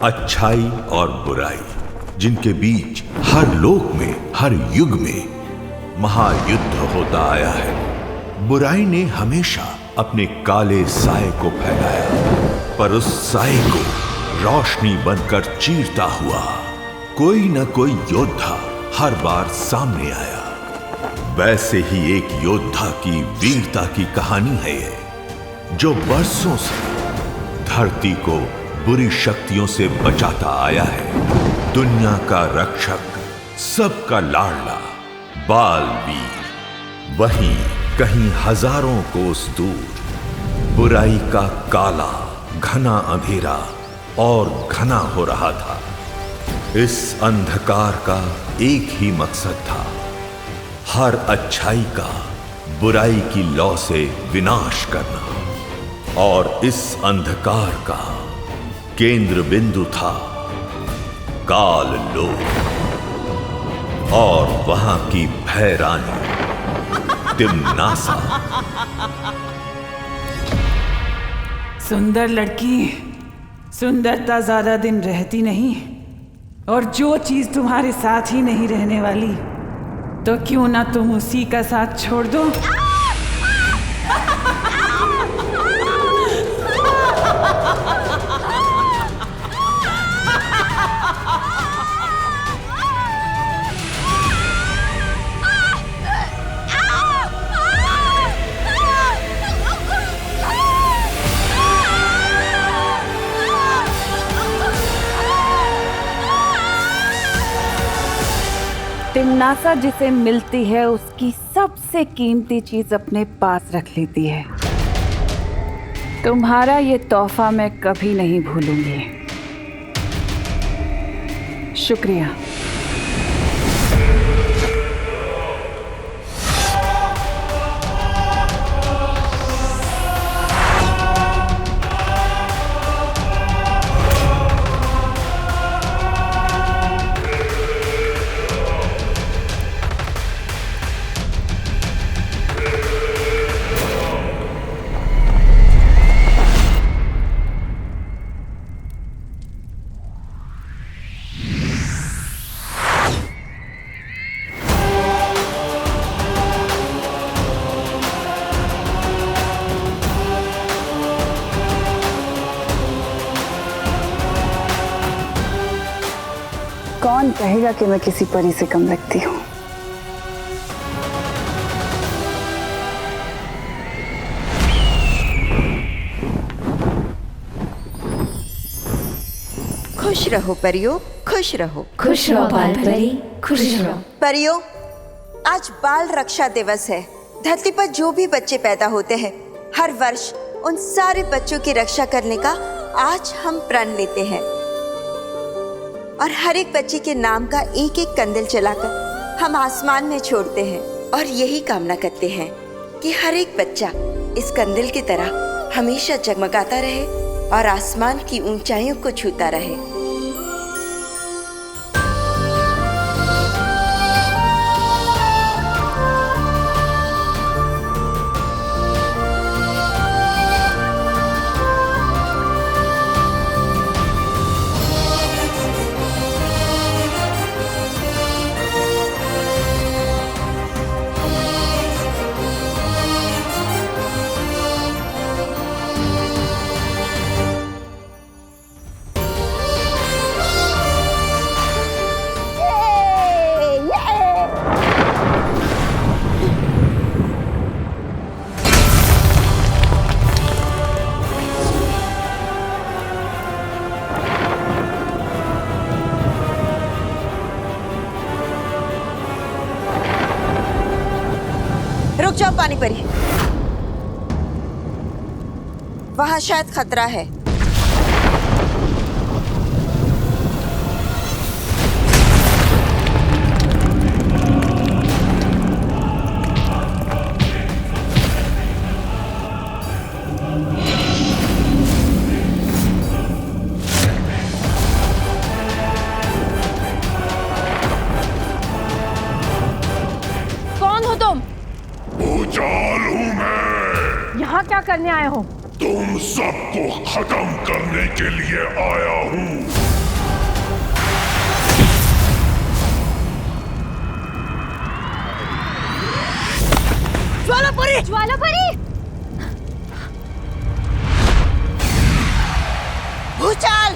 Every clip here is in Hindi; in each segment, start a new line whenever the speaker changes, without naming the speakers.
अच्छाई और बुराई जिनके बीच हर लोक में, हर युग में महायुद्ध होता आया है। बुराई ने हमेशा अपने काले साए को फैलाया, पर उस साए को रोशनी बनकर चीरता हुआ कोई न कोई योद्धा हर बार सामने आया। वैसे ही एक योद्धा की वीरता की कहानी है ये, जो बरसों से धरती को बुरी शक्तियों से बचाता आया है। दुनिया का रक्षक, सबका लाडला बालवीर। वहीं कहीं हजारों कोस दूर बुराई का काला घना अंधेरा और घना हो रहा था। इस अंधकार का एक ही मकसद था, हर अच्छाई का बुराई की लौ से विनाश करना। और इस अंधकार का केंद्र बिंदु था काल लोक और वहां की भय रानी तिम्नासा।
सुंदर लड़की, सुंदरता ज्यादा दिन रहती नहीं, और जो चीज तुम्हारे साथ ही नहीं रहने वाली, तो क्यों ना तुम उसी का साथ छोड़ दो। तिम्नासा जिसे मिलती है उसकी सबसे कीमती चीज अपने पास रख लेती है। तुम्हारा ये तोहफा मैं कभी नहीं भूलूंगी। शुक्रिया।
कौन कहेगा कि मैं किसी परी से कम लगती हूँ।
खुश रहो परियों, खुश रहो।
खुश रहो बाल परी, खुश रहो।
परियों, आज बाल रक्षा दिवस है। धरती पर जो भी बच्चे पैदा होते हैं, हर वर्ष उन सारे बच्चों की रक्षा करने का आज हम प्रण लेते हैं, और हर एक बच्चे के नाम का एक एक कंदील जलाकर हम आसमान में छोड़ते हैं, और यही कामना करते हैं कि हर एक बच्चा इस कंदील की तरह हमेशा जगमगाता रहे और आसमान की ऊंचाइयों को छूता रहे। रुक जाओ पानी परी, वहां शायद खतरा है।
कौन हो तुम?
भूचाल हूँ मैं।
यहाँ क्या करने आए हो?
तुम सबको खत्म करने के लिए आया हूँ।
ज्वालापुरी! ज्वालापुरी!
भूचाल!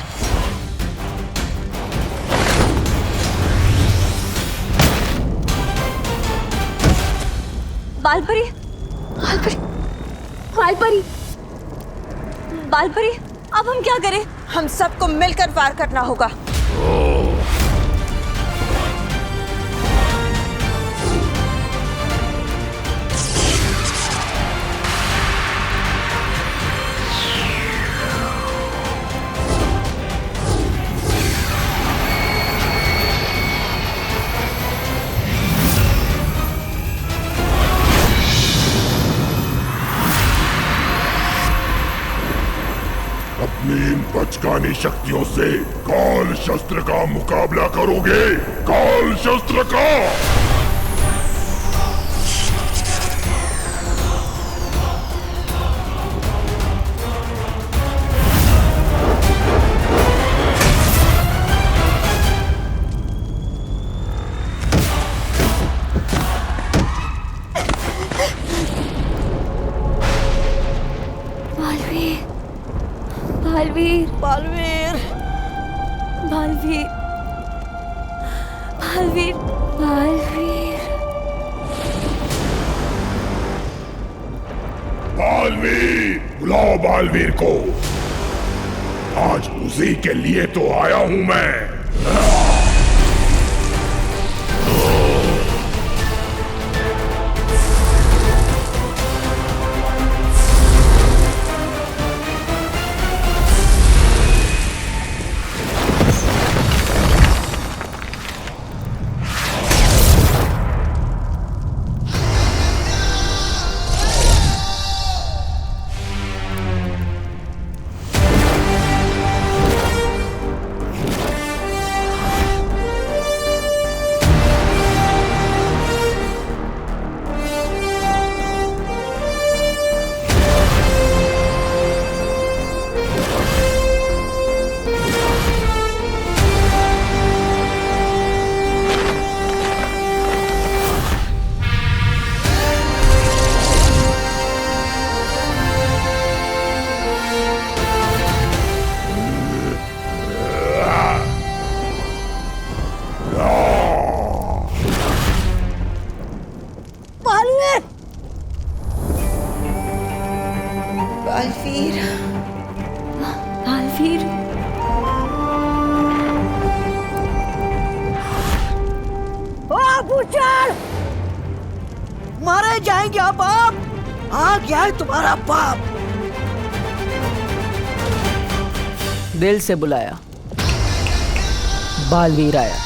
बालपरी! बालपरी! बालपरी! बालपरी! अब हम क्या करें?
हम सबको मिलकर वार करना होगा।
अपनी इन बचकानी शक्तियों से काल शस्त्र का मुकाबला करोगे? काल शस्त्र का!
बालवीर! बालवीर! बालवीर! बालवीर! बालवीर!
बालवीर! बुलाओ बालवीर को। आज उसी के लिए तो आया हूं मैं।
बालवीर!
बालवीर!
ओ भूचाल! मारे जाएंगे आप! आ गया है तुम्हारा बाप।
दिल से बुलाया, बालवीर आया।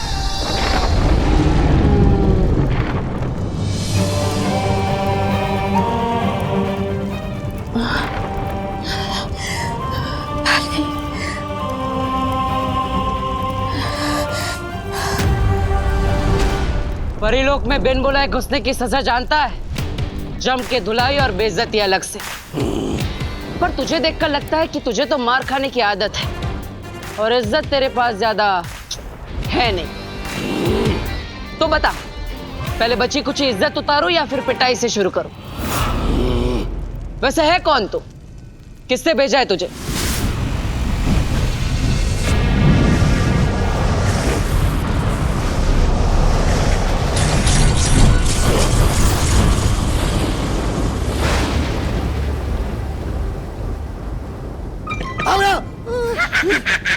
परीलोक में बिन बुलाए घुसने की सजा जानता है? जम के धुलाई और बेइज्जती अलग से। पर तुझे देखकर लगता है कि तुझे तो मार खाने की आदत है और इज्जत तेरे पास ज्यादा है नहीं। तो बता, पहले बची कुछ इज्जत उतारो या फिर पिटाई से शुरू करो? वैसे है कौन तू? किससे भेजा है तुझे?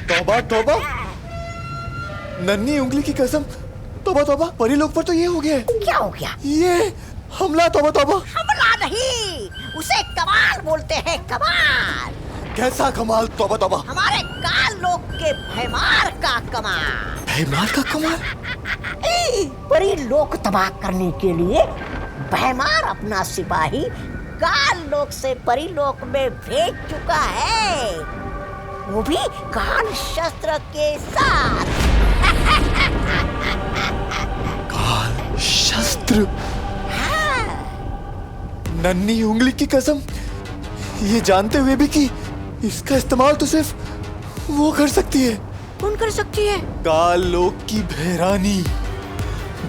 तौबा तौबा, नन्ही उंगली की कसम, तौबा तौबा, परीलोक पर तो ये हो गया है।
क्या हो गया?
ये हमला, तौबा तौबा।
हमला नहीं, उसे कमाल बोलते हैं, कमाल।
कैसा कमाल? तौबा तौबा।
हमारे काल लोक के भयमार का कमाल।
भयमार का कमाल?
परी लोक तबाह करने के लिए भयमार अपना सिपाही काल लोक से परी लोक में भेज चुका है, वो भी काल शस्त्र के साथ।
काल शस्त्र? नन्ही उंगली की कसम, ये जानते हुए भी कि इसका इस्तेमाल तो सिर्फ वो कर सकती है।
कौन कर सकती है?
काल लोक की भैरानी,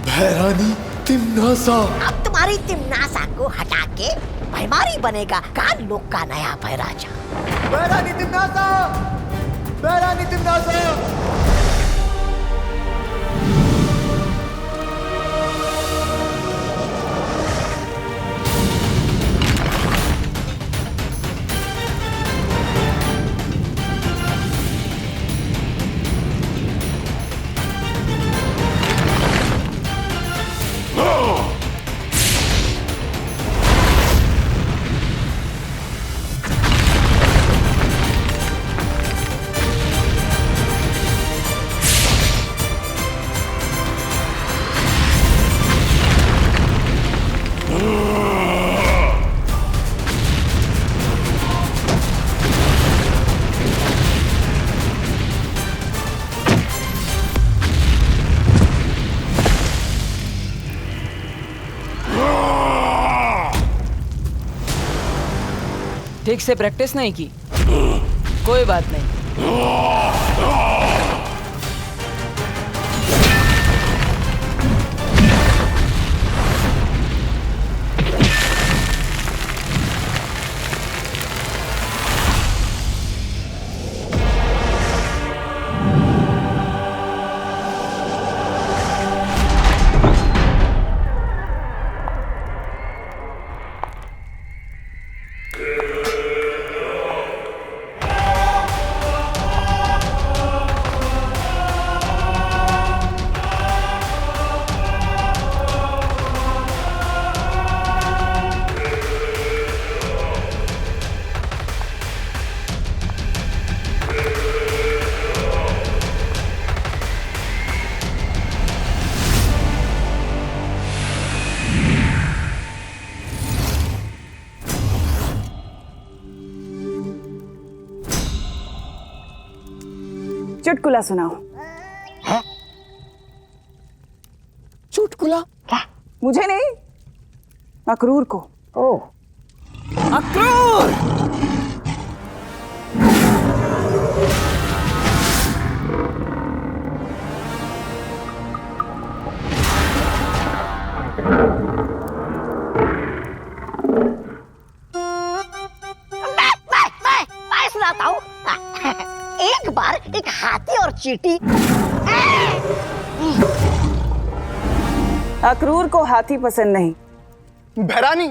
भैरानी तिम्नासा।
अब हमारी तिमनासा को हटा के भैमारी बनेगा काल लोक का नया भैराजा।
महारानी तिमनासा, महारानी तिमनासा।
ठीक से प्रैक्टिस नहीं की, कोई बात नहीं।
चुटकुला सुनाओ।
है? चुटकुला? क्या?
मुझे नहीं, अक्रूर को।
ओह,
अक्रूर!
मैं सुनाता हूँ। एक बार एक हाथी और चींटी।
अक्रूर को हाथी पसंद नहीं।
भैरानी,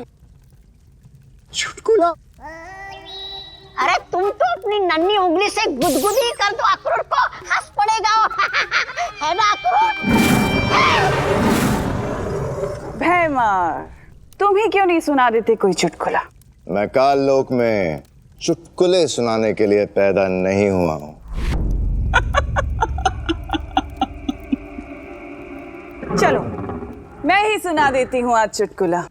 चुटकुला।
अरे तुम तो अपनी नन्ही उंगली से गुदगुदी कर दो, अक्रूर को हंस पड़ेगा। है ना अक्रूर?
भैमार, तुम ही क्यों नहीं सुना देते कोई चुटकुला?
मैं काल लोक में चुटकुले सुनाने के लिए पैदा नहीं हुआ हूं।
चलो मैं ही सुना देती हूँ आज चुटकुला।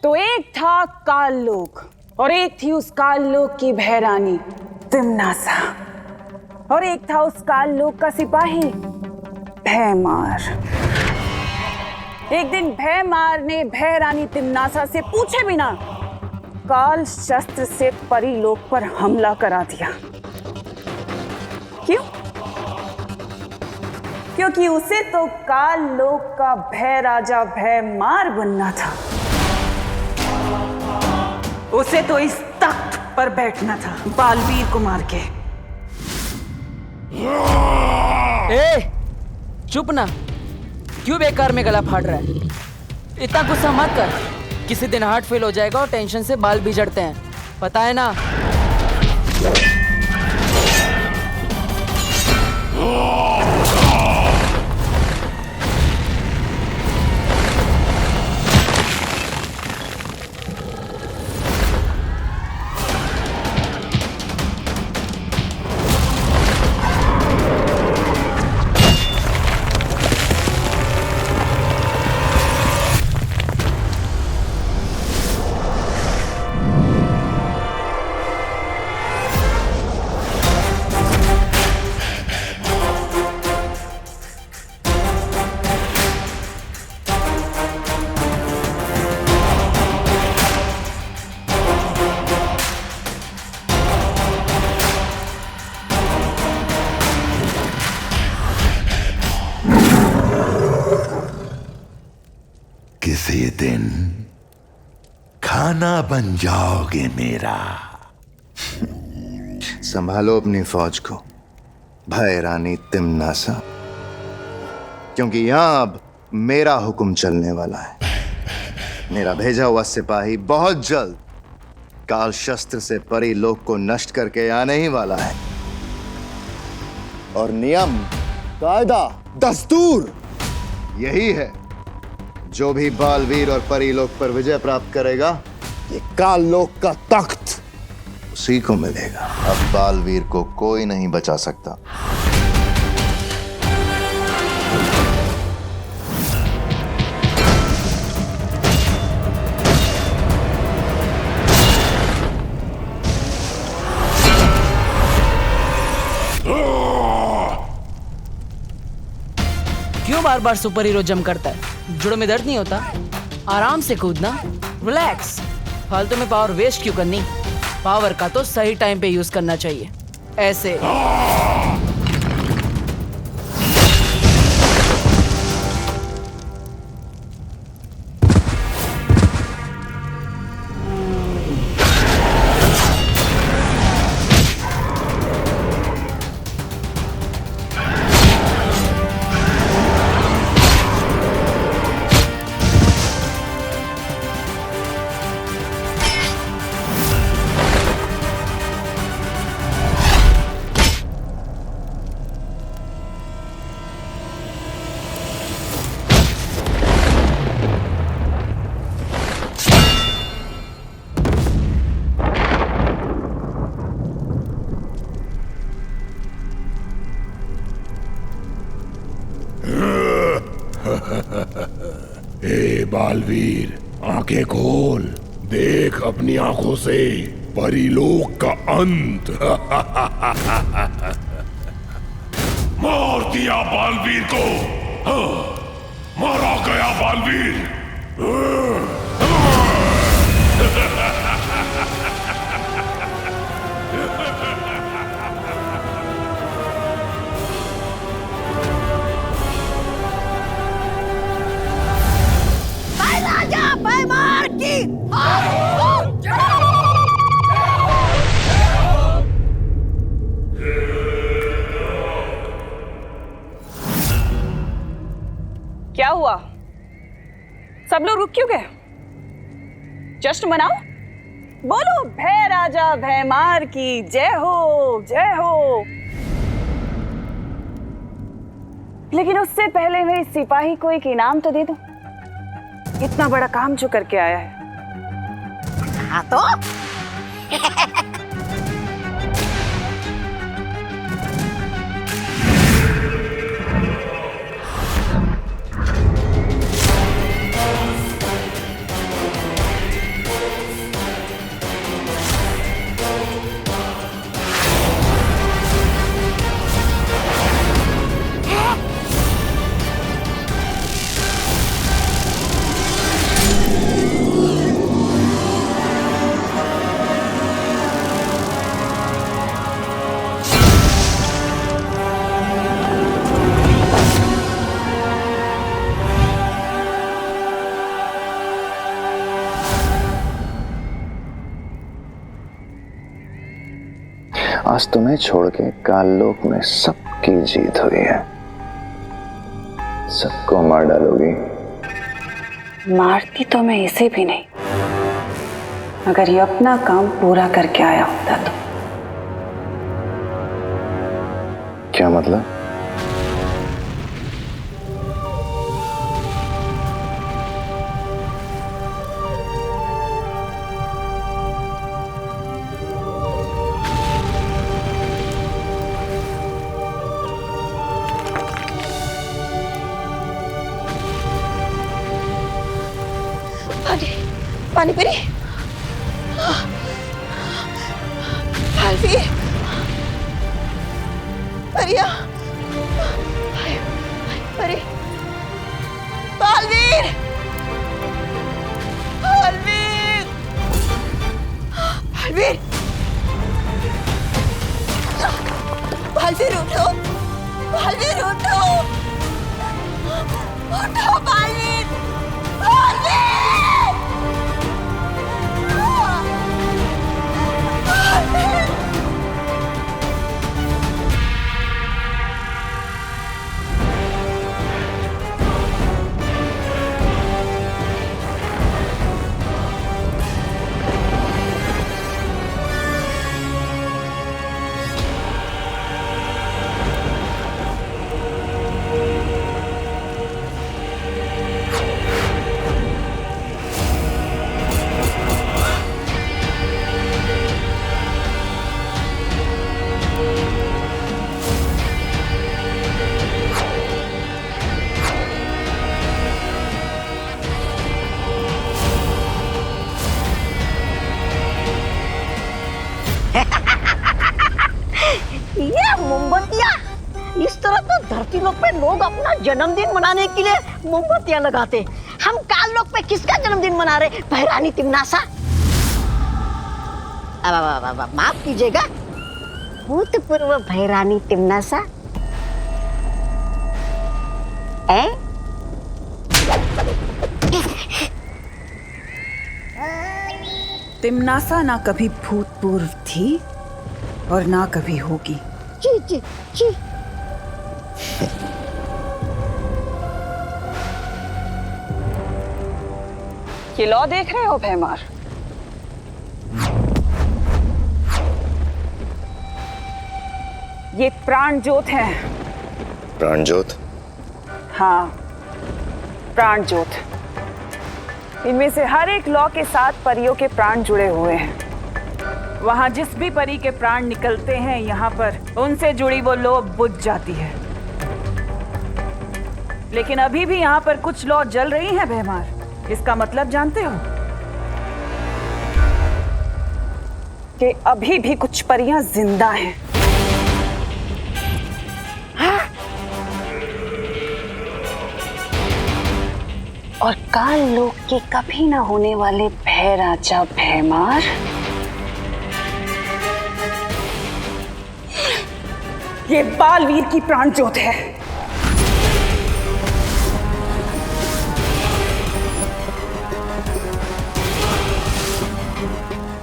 तो एक था काल लोक और एक थी उस काल लोक की भैरानी तिमनासा, और एक था उस काल लोक का सिपाही भैमार। एक दिन भैमार ने भैरानी तिमनासा से पूछे बिना काल शस्त्र से परी लोक पर हमला करा दिया। क्यों? क्योंकि उसे तो काल लोक का भय राजा भैमार बनना था। उसे तो इस तख्त पर बैठना था बालवीर को मार के।
ए, चुप ना, क्यों बेकार में गला फाड़ रहा है? इतना गुस्सा मत कर, किसी दिन हार्ट फेल हो जाएगा और टेंशन से बाल भी झड़ते हैं, पता है ना?
से दिन खाना बन जाओगे मेरा।
संभालो अपनी फौज को भय रानी तिम्नासा, क्योंकि यहां अब मेरा हुक्म चलने वाला है। मेरा भेजा हुआ सिपाही बहुत जल्द काल शस्त्र से परी लोक को नष्ट करके आने ही वाला है। और नियम, कायदा, दस्तूर यही है, जो भी बालवीर और परी लोक पर विजय प्राप्त करेगा, ये काल लोक का तख्त उसी को मिलेगा। अब बालवीर को कोई नहीं बचा सकता।
क्यों बार बार सुपर हीरो जंप करता है? जुड़ों में दर्द नहीं होता? आराम से कूदना, रिलैक्स। फालतू में पावर वेस्ट क्यों करनी? पावर का तो सही टाइम पे यूज करना चाहिए, ऐसे।
ए बालवीर, आंखें खोल, देख अपनी आंखों से परीलोक का अंत। मार दिया बालवीर को। मारा गया बालवीर।
क्या हुआ? सब लोग रुक क्यों गए? जश्न मनाओ, बोलो भय राजा भयमार की जय हो, जय हो। लेकिन उससे पहले मेरे सिपाही को एक इनाम तो दे दो, इतना बड़ा काम जो करके आया है।
हाँ तो
आज तुम्हें छोड़ के काललोक में सबकी जीत हुई है। सबको मार डालोगी?
मारती तो मैं इसे भी नहीं, अगर ये अपना काम पूरा करके आया होता तो।
क्या मतलब?
पानी परी, बालवीर, परिया, परी, बालवीर, बालवीर, बालवीर, बालवीर उठो, बालवीर उठो, उठो बालवीर, बालवीर।
ये मोमबत्तियाँ, इस तरह तो धरती लोक पे लोग अपना जन्मदिन मनाने के लिए मोमबत्तियाँ लगाते। हम काल लोक पे किसका जन्मदिन मना रहे? भैरानी तिमनासा। माफ कीजिएगा, भूतपूर्व भैरानी तिमनासा।
तिमनासा ना कभी भूतपूर्व थी और ना कभी होगी।
जी जी जी।
ये लौ देख रहे हो भैमार? ये प्राण ज्योत है।
प्राण ज्योत?
हाँ, प्राण ज्योत। इनमें से हर एक लौ के साथ परियों के प्राण जुड़े हुए हैं। वहां जिस भी परी के प्राण निकलते हैं, यहाँ पर उनसे जुड़ी वो लौ बुझ जाती है। लेकिन अभी भी यहाँ पर कुछ लौ जल रही हैं भैमार। इसका मतलब जानते हो? कि अभी भी कुछ परियां जिंदा हैं। और काल लोक के कभी ना होने वाले भय राजा भैमार ये बालवीर की प्राण ज्योत है।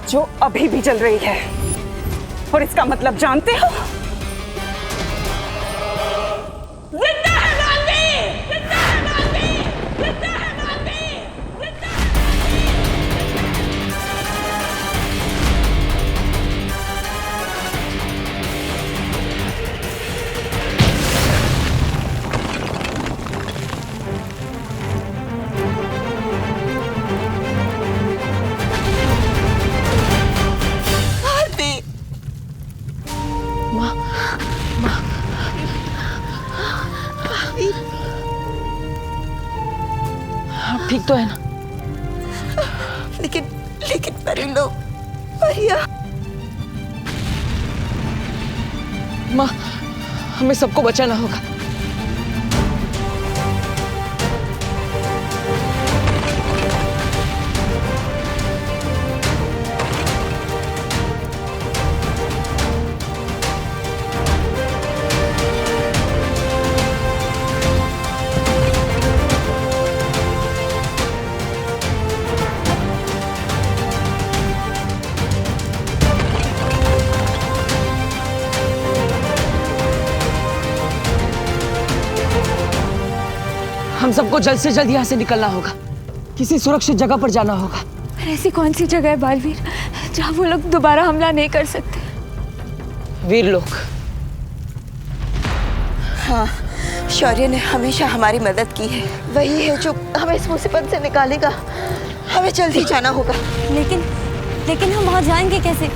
जो अभी भी जल रही है। और इसका मतलब जानते हो? जिंदा है बालवीर! जिंदा है बालवीर! जिंदा है बालवीर! जिंदा है!
ठीक तो है ना?
लेकिन परी लोग, भैया।
माँ, हमें सबको बचाना होगा। हम सबको जल्द से जल्द यहाँ से निकलना होगा। किसी सुरक्षित जगह पर जाना होगा।
पर ऐसी कौन सी जगह है बालवीर जहाँ वो लोग दोबारा हमला नहीं कर सकते?
वीर लोग।
हाँ, शौर्य ने हमेशा हमारी मदद की है। वही है जो हमें इस मुसीबत से निकालेगा। हमें जल्दी जाना होगा।
लेकिन हम वहाँ जाएंगे कैसे?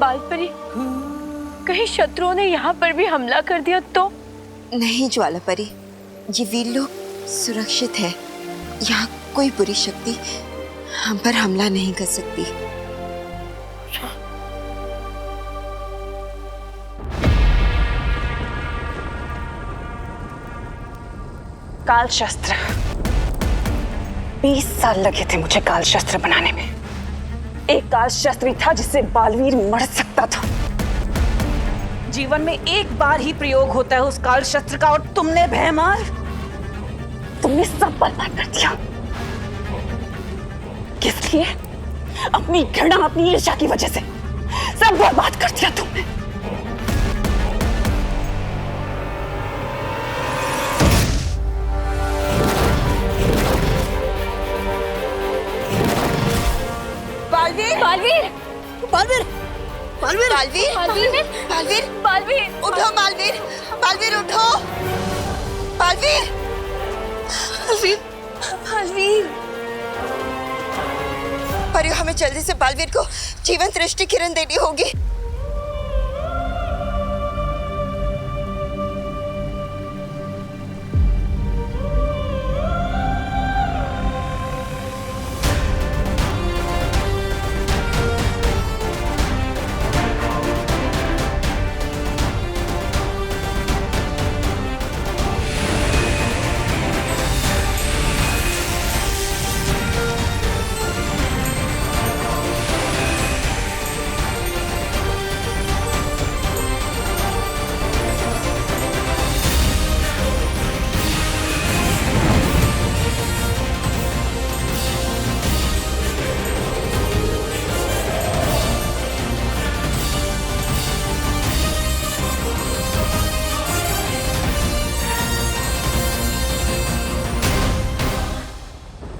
बालपरी, कहीं शत्रुओं ने यहाँ पर भी हमला कर दिया तो?
नहीं ज्वालापरी, ये वीर लोग सुरक्षित है। यहाँ कोई बुरी शक्ति हम पर हमला नहीं कर सकती।
काल शस्त्र। 20 साल लगे थे मुझे काल शस्त्र बनाने में। एक काल शस्त्र था जिससे बालवीर मर सकता था।
जीवन में एक बार ही प्रयोग होता है उस काल शस्त्र का, और तुमने भैमार,
तुमने सब बर्बाद कर दिया। किस लिए? अपनी घृणा, अपनी ईर्ष्या की वजह से सब बर्बाद कर दिया तुमने।
बालवीर,
बालवीर, बालवीर, बालवीर,
बालवीर,
बालवीर,
बालवीर,
बालवीर,
उठो बालवीर, बालवीर उठो, बालवीर,
बालवीर, बालवीर।
परियो, हमें जल्दी से बालवीर को जीवंत दृष्टि किरण देनी होगी।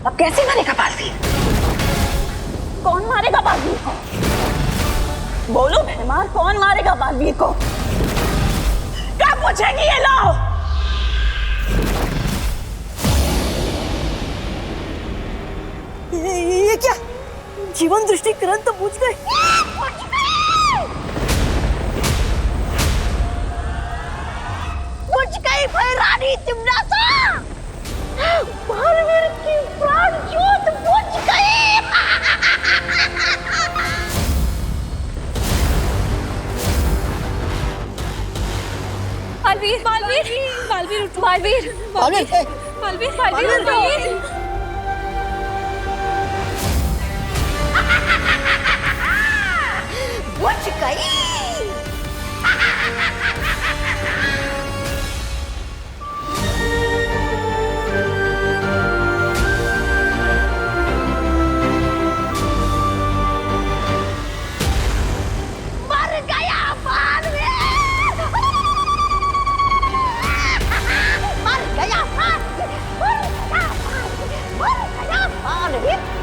अब कैसे मारेगा बालवीर? कौन मारेगा बालवीर को? बोलो भैमार, कौन मारेगा बालवीर को? क्या पूछेंगी ये लोग?
ये क्या? जीवन दृष्टि किरण तो बुझ गई। बुझ गई भैरानी तिमनासा। बालवीर की प्राण ज्योत बुझ गई।
बालवीर, बालवीर, बालवीर उठो, बालवीर,
बालवीर,
बालवीर, बालवीर उठो।
बुझ गई। Get